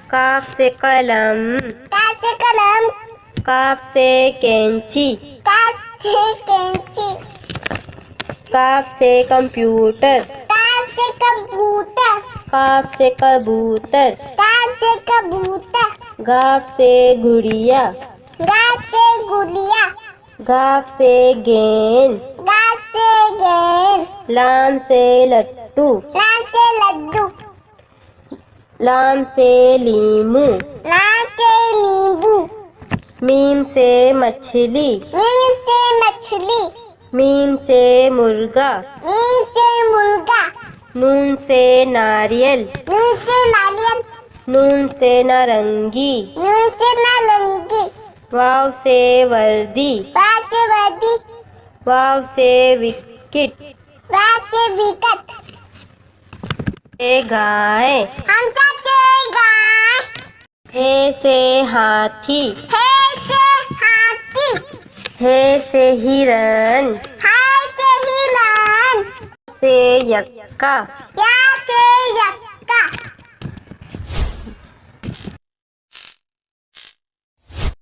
काफ से कलम। काफ से कलम। काफ से कैंची। काफ से कैंची। काफ से कंप्यूटर। काफ से कंप्यूटर। काफ से कबूतर। काफ से कबूतर। गाफ से गुड़िया। गाफ से गुड़िया। गाफ से गेंद। गाफ से गेंद। लाम से लट्टू। लाम से लड्डू। लाम से लीमू। लाम से नींबू। मीम से मछली। मीम से मछली। मीम से मुर्गा। मीम से मुर्गा। नून से नारियल। नून से नारियल। नून से नारंगी। नून से नारंगी। वाव से वर्दी। वाव से वर्दी। वाव से विकेट। वाव से विकेट। से गाय। हमजा से गाय। हे से हाथी। हे से हाथी। हे से हिरन। हाय से हिरण। से यक्का।